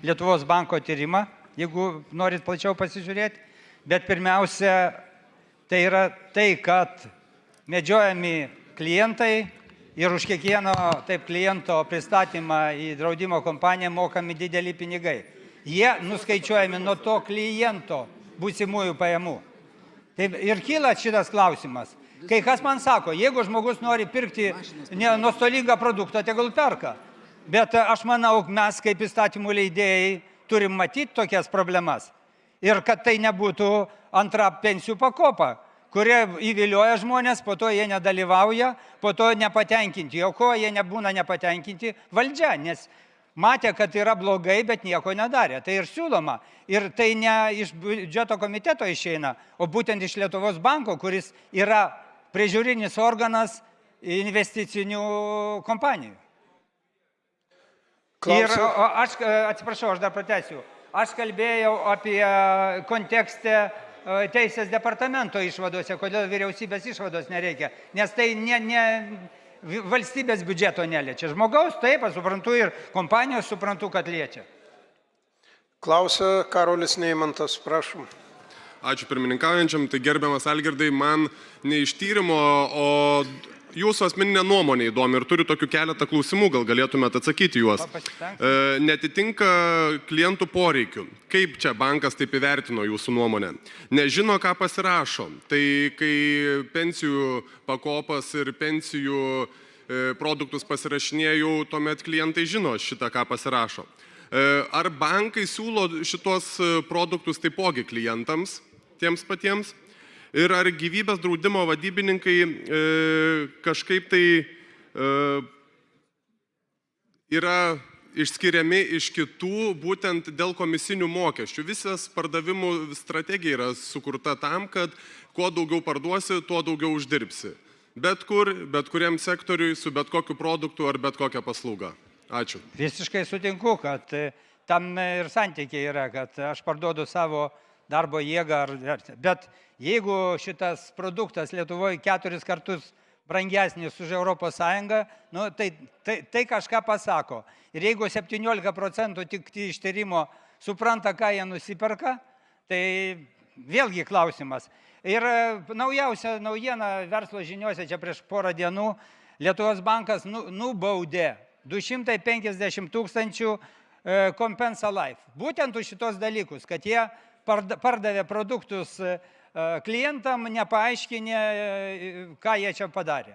Lietuvos banko tyrimą, jeigu norit plačiau pasižiūrėti. Bet pirmiausia, tai yra tai, kad medžiojami klientai ir už kiekvieno taip kliento pristatymą į draudimo kompaniją mokami dideli pinigai. Jie nuskaičiuojami nuo to kliento būsimųjų pajamų. Taip, ir kyla šitas klausimas. Kai kas man sako, jeigu žmogus nori pirkti nuostolingą produktą, tegul perka. Bet aš manau, mes kaip įstatymų leidėjai turim matyti tokias problemas. Ir kad tai nebūtų antra pensijų pakopa, kurie įvilioja žmonės, po to jie nedalyvauja, po to nepatenkinti. O ko jie nebūna nepatenkinti? Valdžia, nes matė, kad yra blogai, bet nieko nedarė. Tai ir siūloma. Ir tai ne iš biudžeto komiteto išeina, o būtent iš Lietuvos banko, kuris yra priežiūrinis organas investicinių kompanijų. Ir aš, atsiprašau, aš dar pratęsiu. Aš kalbėjau apie kontekstą Teisės departamento išvadose, kodėl vyriausybės išvados nereikia. Nes tai valstybės biudžeto neliečia. Žmogaus, taip, aš suprantu, ir kompanijos suprantu, kad liečia. Klausia Karolis Neimantas, prašom. Ačiū pirmininkaujančiam. Tai gerbiamas Algirdai, man ne iš tyrimo, o jūsų asmeninė nuomonė įdomi ir turiu tokių keletą klausimų, gal galėtumėte atsakyti juos. Netitinka klientų poreikių. Kaip čia bankas taip įvertino jūsų nuomonę? Nežino, ką pasirašo. Tai kai pensijų pakopas ir pensijų produktus pasirašinėjau, tuomet klientai žino šitą, ką pasirašo. Ar bankai siūlo šitos produktus taipogi klientams, tiems patiems? Ir ar gyvybės draudimo vadybininkai kažkaip tai yra išskiriami iš kitų būtent dėl komisinių mokesčių. Visas pardavimų strategija yra sukurta tam, kad kuo daugiau parduosi, tuo daugiau uždirbsi. Bet kur, bet kuriam sektoriui, su bet kokiu produktu ar bet kokia paslauga. Ačiū. Visiškai sutinku, kad tam ir santykiai yra, kad aš parduodu savo darbo jėgą, bet jeigu šitas produktas Lietuvoje 4 kartus brangesnis už Europos Sąjungą, nu, tai kažką pasako. Ir jeigu 17% tik iš tyrimo supranta, ką jie nusiperka, tai vėlgi klausimas. Ir naujausia naujiena verslo žiniuose čia prieš porą dienų Lietuvos bankas nubaudė 250 000 Compensa Life. Būtent už šitos dalykus, kad jie pardavė produktus klientam, nepaaiškinę, ką jie čia padarė.